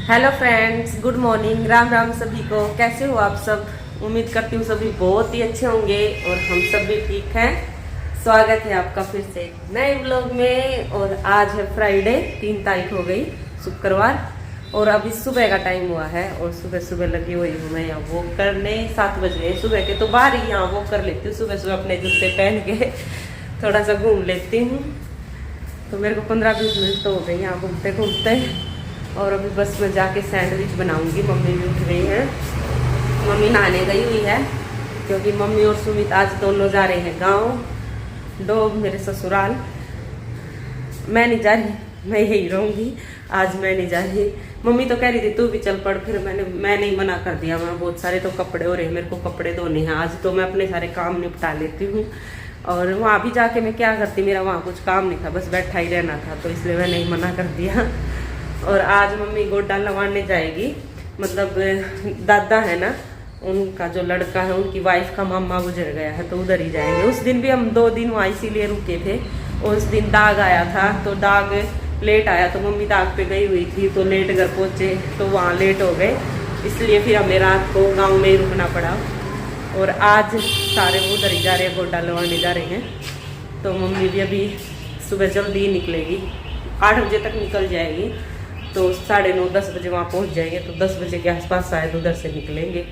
Hello friends, good morning, Ram Ram सभी को। कैसे हो आप सब? उम्मीद करती हूँ सभी बहुत ही अच्छे होंगे और हम सब भी ठीक हैं। स्वागत है आपका फिर से एक नए व्लॉग में। और आज है फ्राइडे, 3 तारीख हो गई, शुक्रवार। और अभी सुबह का टाइम हुआ है और सुबह सुबह लगी हुई हूँ मैं यहाँ वॉक करने। 7 बज गए सुबह के, तो बाहर ही यहाँ वॉक कर लेती हूँ सुबह सुबह, अपने जूते पहन के थोड़ा सा घूम लेती हूँ। तो मेरे को 15-20 मिनट तो हो गए यहाँ घूमते घूमते। और अभी बस मैं जाके सैंडविच बनाऊंगी। मम्मी भी उठ गई है, मम्मी नहाने गई हुई है क्योंकि मम्मी और सुमित आज दोनों जा रहे हैं गांव, डोब मेरे ससुराल। मैं नहीं जा रही, मैं यही रहूँगी, आज मैं नहीं जा रही। मम्मी तो कह रही थी तू भी चल पड़, फिर मैं नहीं मना कर दिया। मैं बहुत सारे तो कपड़े हो रहे हैं, मेरे को कपड़े धोने हैं आज, तो मैं अपने सारे काम निपटा लेती हूँ। और वहाँ भी जाके मैं क्या करती, मेरा वहाँ कुछ काम नहीं था, बस बैठा ही रहना था, तो इसलिए मैं नहीं मना कर दिया। और आज मम्मी गोड्डा लगवाने जाएगी, मतलब दादा है ना, उनका जो लड़का है उनकी वाइफ का मामा गुजर गया है, तो उधर ही जाएंगे। उस दिन भी हम 2 दिन वहाँ इसीलिए रुके थे। और उस दिन दाग आया था, तो दाग लेट आया, तो मम्मी दाग पे गई हुई थी, तो लेट घर पहुँचे, तो वहाँ लेट हो गए, इसलिए फिर हमें रात को गाँव में ही रुकना पड़ा। और आज सारे वो उधर ही जा रहे हैं, गोड्डा लगवाने जा रहे हैं। तो मम्मी भी अभी सुबह जल्दी ही निकलेगी, 8 बजे तक निकल जाएगी, तो 9:30-10 बजे वहाँ पहुँच जाएंगे। तो 10 बजे के आसपास शायद उधर से निकलेंगे,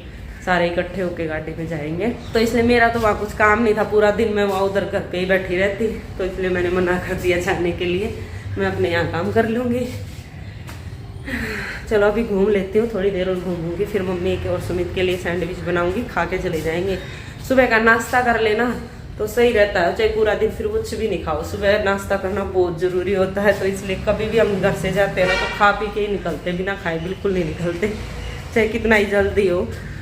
सारे इकट्ठे होके गाड़ी में जाएंगे। तो इसलिए मेरा तो वहाँ कुछ काम नहीं था, पूरा दिन मैं वहाँ उधर घर पे ही बैठी रहती, तो इसलिए मैंने मना कर दिया जाने के लिए। मैं अपने यहाँ काम कर लूँगी। चलो अभी घूम लेती हूँ, थोड़ी देर और घूमूंगी, फिर मम्मी के और सुमित के लिए सैंडविच बनाऊँगी, खा के चले जाएंगे। सुबह का नाश्ता कर लेना तो सही रहता है, चाहे पूरा दिन फिर कुछ भी नहीं खाओ, सुबह नाश्ता करना बहुत ज़रूरी होता है। तो इसलिए कभी भी हम घर से जाते हैं ना, तो खा पी के ही निकलते, बिना खाए बिल्कुल नहीं निकलते, चाहे कितना ही जल्दी हो।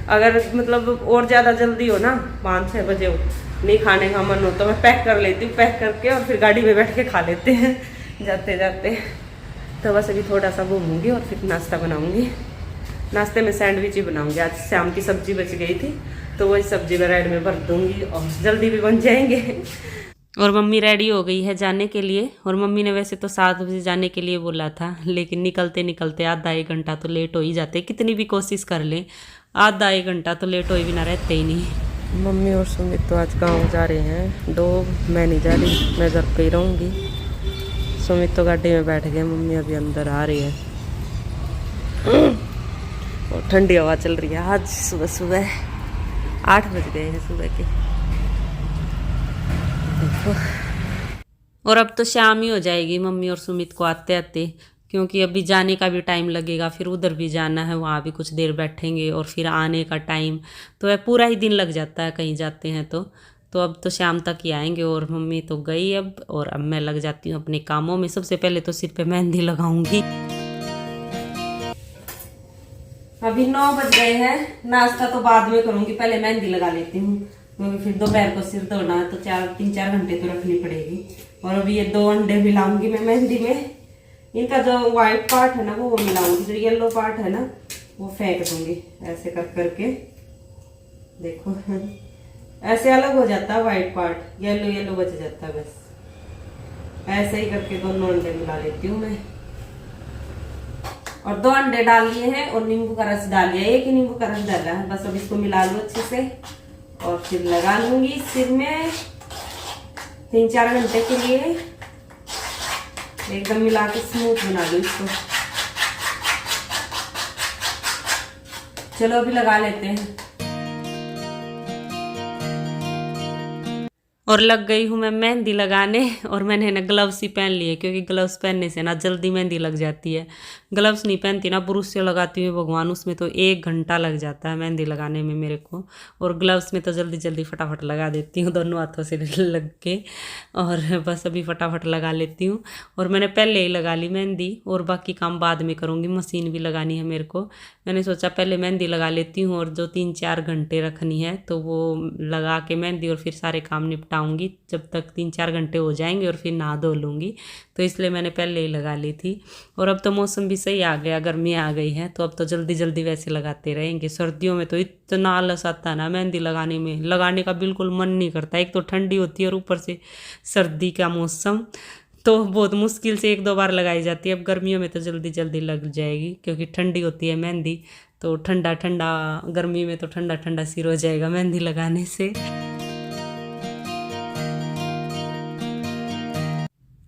अगर मतलब और ज़्यादा जल्दी हो ना, 5-6 बजे हो, नहीं खाने का मन हो, तो मैं पैक कर लेती हूँ, पैक करके और फिर गाड़ी में बैठ के खा लेते हैं जाते जाते। तो बस अभी थोड़ा सा घूमूंगी और फिर नाश्ता बनाऊँगी। नाश्ते में सैंडविच ही बनाऊँगी, आज शाम की सब्जी बच गई थी, तो वही सब्जी ब्रेड में भर दूंगी और जल्दी भी बन जाएंगे। और मम्मी रेडी हो गई है जाने के लिए। और मम्मी ने वैसे तो 7 बजे जाने के लिए बोला था, लेकिन निकलते निकलते आधा 1 घंटा तो लेट हो ही जाते, कितनी भी कोशिश कर लें, आधा 1 घंटा तो लेट हो ही बिना रहते ही नहीं। मम्मी और सुमित तो आज गाँव जा रहे हैं, मैं नहीं जा रही, मैं घर पे ही रहूँगी। सुमित तो गाड़ी में बैठ गए, मम्मी अभी अंदर आ रही है। और ठंडी हवा चल रही है आज सुबह सुबह, 8 बज गए हैं सुबह के, देखो। और अब तो शाम ही हो जाएगी मम्मी और सुमित को आते आते, क्योंकि अभी जाने का भी टाइम लगेगा, फिर उधर भी जाना है, वहाँ भी कुछ देर बैठेंगे, और फिर आने का टाइम, तो वह पूरा ही दिन लग जाता है कहीं जाते हैं तो अब तो शाम तक ही आएंगे। और मम्मी तो गई अब, और अब मैं लग जाती हूँ अपने कामों में। सबसे पहले तो सिर पे मेहंदी लगाऊंगी। अभी 9 बज गए हैं, नाश्ता तो बाद में करूंगी, पहले मेहंदी लगा लेती हूँ, क्योंकि फिर दोपहर को सिर धोना है, तो 3-4 घंटे तो रखनी पड़ेगी। और अभी ये 2 अंडे मिलाऊंगी मैं मेहंदी में। इनका जो व्हाइट पार्ट है ना वो मिलाऊंगी, जो येलो पार्ट है ना वो फेंक दूंगी, ऐसे कर करके, देखो ऐसे अलग हो जाता है व्हाइट पार्ट, येलो येलो बच जाता है, बस ऐसे ही करके दोनों अंडे मिला लेती हूँ मैं। और 2 अंडे डाल लिए हैं और नींबू का रस डाल लिया, 1 ही नींबू का रस डाला है, बस अब इसको मिला लूँ अच्छे से और फिर लगा लूंगी सिर में 3-4 घंटे के लिए, एकदम मिला के स्मूथ बना लूँ इसको। चलो अभी लगा लेते हैं। और लग गई हूँ मैं मेहंदी लगाने, और मैंने ना ग्लव्स ही पहन लिए, क्योंकि ग्लव्स पहनने से ना जल्दी मेहंदी लग जाती है। ग्लव्स नहीं पहनती ना, ब्रुश से लगाती हूँ भगवान, उसमें तो 1 घंटा लग जाता है मेहंदी लगाने में मेरे को। और ग्लव्स में तो जल्दी जल्दी फटाफट लगा देती हूँ, दोनों हाथों से लग के, और बस अभी फटाफट लगा लेती हूँ। और मैंने पहले ही लगा ली मेहंदी, और बाकी काम बाद में करूँगी, मशीन भी लगानी है मेरे को। मैंने सोचा पहले मेहंदी लगा लेती हूँ, और जो 3-4 घंटे रखनी है तो वो लगा के मेहंदी, और फिर सारे काम निपटाऊंगी जब तक 3-4 घंटे हो जाएंगे, और फिर नहा धो लूँगी, तो इसलिए मैंने पहले ही लगा ली थी। और अब तो मौसम भी सही आ गया, गर्मी आ गई है, तो अब तो जल्दी जल्दी वैसे लगाते रहेंगे। सर्दियों में तो इतना आलस आता है ना मेहंदी लगाने में, लगाने का बिल्कुल मन नहीं करता, एक तो ठंडी होती है और ऊपर से सर्दी का मौसम, तो बहुत मुश्किल से 1-2 बार लगाई जाती है। अब गर्मियों में तो जल्दी जल्दी लग जाएगी क्योंकि ठंडी होती है मेहंदी, तो ठंडा ठंडा, गर्मी में तो ठंडा ठंडा सिर हो जाएगा मेहंदी लगाने से।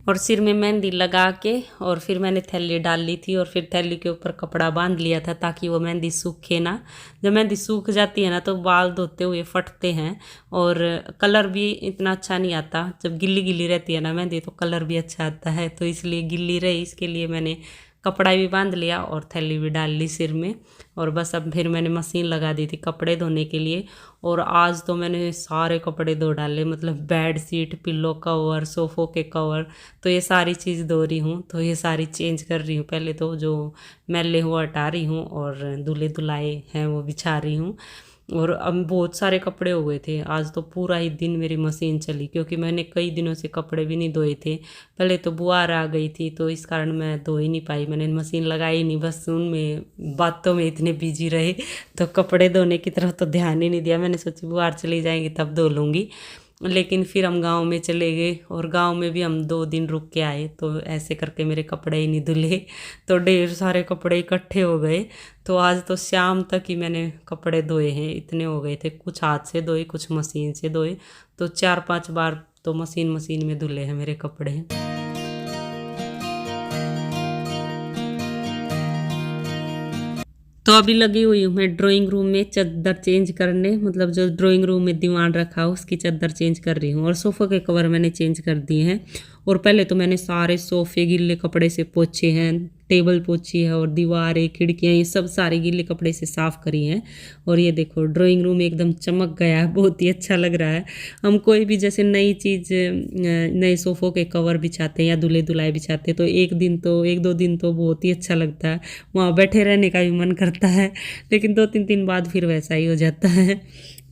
और सिर में मेहंदी लगा के और फिर मैंने थैली डाल ली थी और फिर थैली के ऊपर कपड़ा बांध लिया था ताकि वो मेहंदी सूखे ना। जब मेहंदी सूख जाती है ना तो बाल धोते हुए फटते हैं और कलर भी इतना अच्छा नहीं आता। जब गिल्ली गिल्ली रहती है ना मेहंदी तो कलर भी अच्छा आता है, तो इसलिए गिल्ली रही, इसके लिए मैंने कपड़ा भी बांध लिया और थैली भी डाल ली सिर में। और बस अब फिर मैंने मशीन लगा दी थी कपड़े धोने के लिए। और आज तो मैंने सारे कपड़े धो डाले, मतलब बेड शीट, पिल्लो कवर, सोफ़ों के कवर, तो ये सारी चीज़ धो रही हूँ। तो ये सारी चेंज कर रही हूँ, पहले तो जो मैले हुआ हटा रही हूँ और दूल्हे दुल्हाए हैं वो बिछा रही हूँ। और अब बहुत सारे कपड़े हो गए थे, आज तो पूरा ही दिन मेरी मशीन चली क्योंकि मैंने कई दिनों से कपड़े भी नहीं धोए थे। पहले तो बुआर आ गई थी तो इस कारण मैं धो ही नहीं पाई, मैंने मशीन लगाई नहीं, बस उनमें बातों में इतने बिजी रहे तो कपड़े धोने की तरफ तो ध्यान ही नहीं दिया। मैंने सोची बुआर चली जाएंगी तब धो लूँगी, लेकिन फिर हम गांव में चले गए और गांव में भी हम 2 दिन रुक के आए, तो ऐसे करके मेरे कपड़े ही नहीं धुले, तो ढेर सारे कपड़े इकट्ठे हो गए। तो आज तो शाम तक ही मैंने कपड़े धोए हैं, इतने हो गए थे। कुछ हाथ से धोए, कुछ मशीन से धोए, तो 4-5 बार तो मशीन में धुले हैं मेरे कपड़े। तो अभी लगी हुई हूँ मैं ड्राइंग रूम में चादर चेंज करने, मतलब जो ड्राइंग रूम में दीवान रखा हो उसकी चादर चेंज कर रही हूँ। और सोफ़े के कवर मैंने चेंज कर दिए हैं। और पहले तो मैंने सारे सोफ़े गिल्ले कपड़े से पोछे हैं, टेबल पोछी है और दीवारें, खिड़कियाँ, ये सब सारे गिल्ले कपड़े से साफ़ करी हैं। और ये देखो ड्राइंग रूम एकदम चमक गया है, बहुत ही अच्छा लग रहा है। हम कोई भी जैसे नई चीज़, नए सोफ़ों के कवर बिछाते हैं या दूल्हे दुल्हाए बिछाते हैं तो 1-2 दिन तो बहुत ही अच्छा लगता है, वहाँ बैठे रहने का भी मन करता है, लेकिन 2-3 दिन बाद फिर वैसा ही हो जाता है।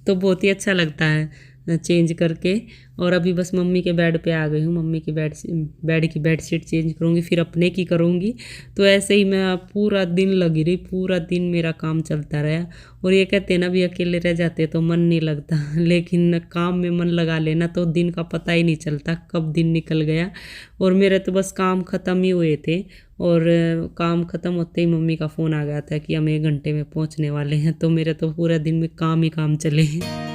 तो बहुत ही अच्छा लगता है चेंज करके। और अभी बस मम्मी के बेड पे आ गई हूँ, मम्मी की बेड की बेडशीट चेंज करूँगी, फिर अपने की करूँगी। तो ऐसे ही मैं पूरा दिन लगी रही, पूरा दिन मेरा काम चलता रहा। और ये कहते हैं ना भी अकेले रह जाते तो मन नहीं लगता, लेकिन काम में मन लगा लेना तो दिन का पता ही नहीं चलता कब दिन निकल गया। और मेरे तो बस काम ख़त्म ही हुए थे और काम ख़त्म होते ही मम्मी का फ़ोन आ गया था कि हम 1 घंटे में पहुँचने वाले हैं। तो मेरे तो पूरा दिन में काम ही काम चले हैं।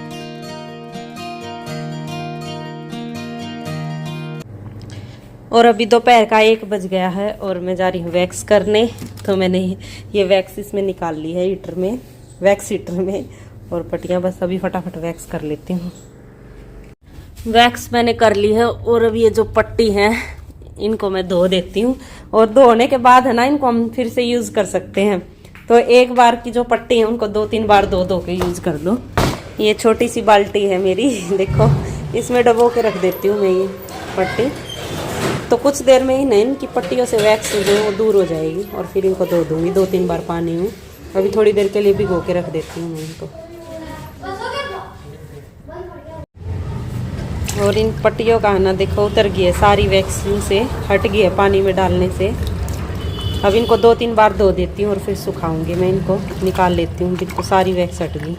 और अभी दोपहर का 1 बज गया है और मैं जा रही हूँ वैक्स करने। तो मैंने ये वैक्स इसमें निकाल ली है हीटर में, वैक्स हीटर में, और पट्टियाँ बस अभी फटाफट वैक्स कर लेती हूँ। वैक्स मैंने कर ली है और अभी ये जो पट्टी है इनको मैं धो देती हूँ। और धोने के बाद है ना इनको हम फिर से यूज़ कर सकते हैं। तो एक बार की जो पट्टी है उनको 2-3 बार धो के यूज़ कर दो। ये छोटी सी बाल्टी है मेरी, देखो इसमें डबो के रख देती हूँ मैं ये पट्टी। तो कुछ देर में ही नहीं इनकी पट्टियों से वैक्स जो है वो दूर हो जाएगी और फिर इनको धो दूँगी 2-3 बार पानी में। अभी थोड़ी देर के लिए भिगो के रख देती हूँ मैं इनको। और इन पट्टियों का ना देखो उतर गई है सारी वैक्स, से हट गई है पानी में डालने से। अब इनको 2-3 बार धो देती हूँ और फिर सुखाऊंगी मैं, इनको निकाल लेती हूँ, बिल्कुल सारी वैक्स हट गई।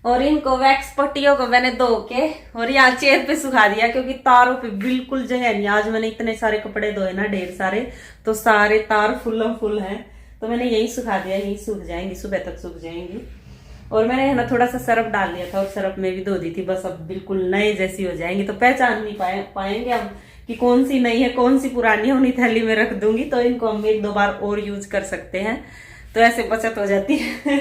और इनको वैक्स पट्टियों को मैंने धो के और यहाँ चेयर पे सुखा दिया क्योंकि तारों पे बिल्कुल जगह नहीं। आज मैंने इतने सारे कपड़े धोए ना, ढेर सारे, तो सारे तार फुल हैं, तो मैंने यही सुखा दिया, यही सूख जाएंगी, सुबह तक सूख जाएंगी। और मैंने है ना थोड़ा सा सरफ डाल दिया था और सरफ में भी धो दी थी, बस अब बिल्कुल नए जैसी हो जाएंगी। तो पहचान नहीं पाएंगे हम कि कौन सी नई है कौन सी पुरानी है। उन्हीं थैली में रख दूंगी तो इनको हम 1-2 बार और यूज कर सकते हैं, तो ऐसे बचत हो जाती है।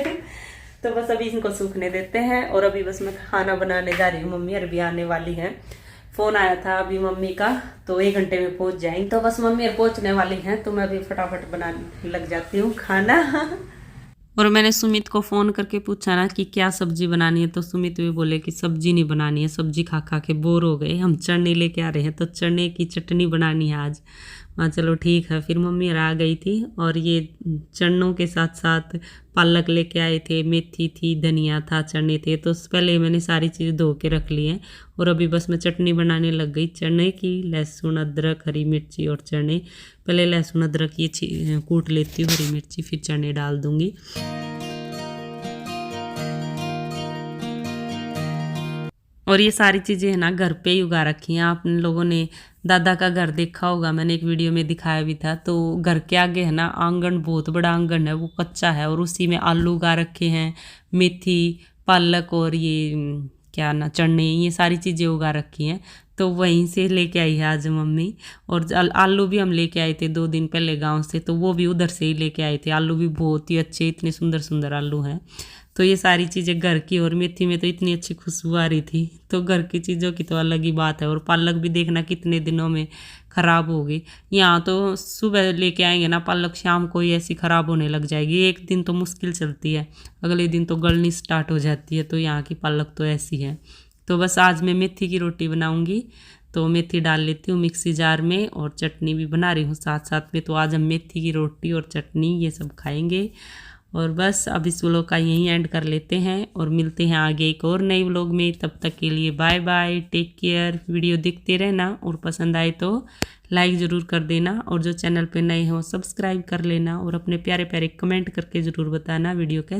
तो बस अभी इनको सूखने देते हैं। और अभी बस मैं खाना बनाने जा रही हूँ, मम्मी अरबी आने वाली है। फोन आया था अभी मम्मी का, तो 1 घंटे में पहुंच जाएंगे। तो बस मम्मी पहुंचने वाली हैं तो मैं अभी फटाफट बनाने लग जाती हूँ खाना। और मैंने सुमित को फ़ोन करके पूछा ना कि क्या सब्जी बनानी है, तो सुमित भी बोले कि सब्जी नहीं बनानी है, सब्जी खा खा के बोर हो गए, हम चने लेके आ रहे हैं तो चने की चटनी बनानी है आज। हाँ चलो ठीक है। फिर मम्मी आ गई थी और ये चनों के साथ साथ पालक लेके आए थे, मेथी थी, धनिया था, चने थे। तो उससे मैंने सारी चीज़ धो के रख ली हैं और अभी बस मैं चटनी बनाने लग गई चने की। लहसुन, अदरक, हरी मिर्ची और चने। पहले लहसुन अदरक ये कूट लेती हूँ, हरी मिर्ची, फिर चने डाल दूँगी। और और ये सारी चीज़ें है ना घर पे ही उगा रखी हैं। आप लोगों ने दादा का घर देखा होगा, मैंने एक वीडियो में दिखाया भी था। तो घर के आगे है ना आंगन, बहुत बड़ा आंगन है, वो कच्चा है और उसी में आलू उगा रखे हैं, मेथी, पालक और ये क्या ना चने, ये सारी चीज़ें उगा रखी हैं। तो वहीं से लेके आई है आज मम्मी। और आलू भी हम लेके आए थे 2 दिन पहले गांव से, तो वो भी उधर से ही लेके आए थे। आलू भी बहुत ही अच्छे, इतने सुंदर सुंदर आलू हैं। तो ये सारी चीज़ें घर की, और मेथी में तो इतनी अच्छी खुशबू आ रही थी। तो घर की चीज़ों की तो अलग ही बात है। और पालक भी देखना कितने दिनों में ख़राब हो गई। यहाँ तो सुबह लेके आएंगे ना पालक, शाम को ही ऐसी ख़राब होने लग जाएगी। एक दिन तो मुश्किल चलती है, अगले दिन तो गलनी स्टार्ट हो जाती है। तो यहाँ की पालक तो ऐसी है। तो बस आज मैं मेथी की रोटी बनाऊँगी, तो मेथी डाल लेती हूँ मिक्सी जार में, और चटनी भी बना रही हूँ साथ साथ में। तो आज हम मेथी की रोटी और चटनी ये सब खाएंगे। और बस अब इस व्लॉग का यहीं एंड कर लेते हैं, और मिलते हैं आगे एक और नई व्लॉग में। तब तक के लिए bye bye, take care. Video देखते रहना, और पसंद आए तो लाइक ज़रूर कर देना, और जो चैनल पे नए हो सब्सक्राइब कर लेना, और अपने प्यारे प्यारे कमेंट करके ज़रूर बताना वीडियो कैसे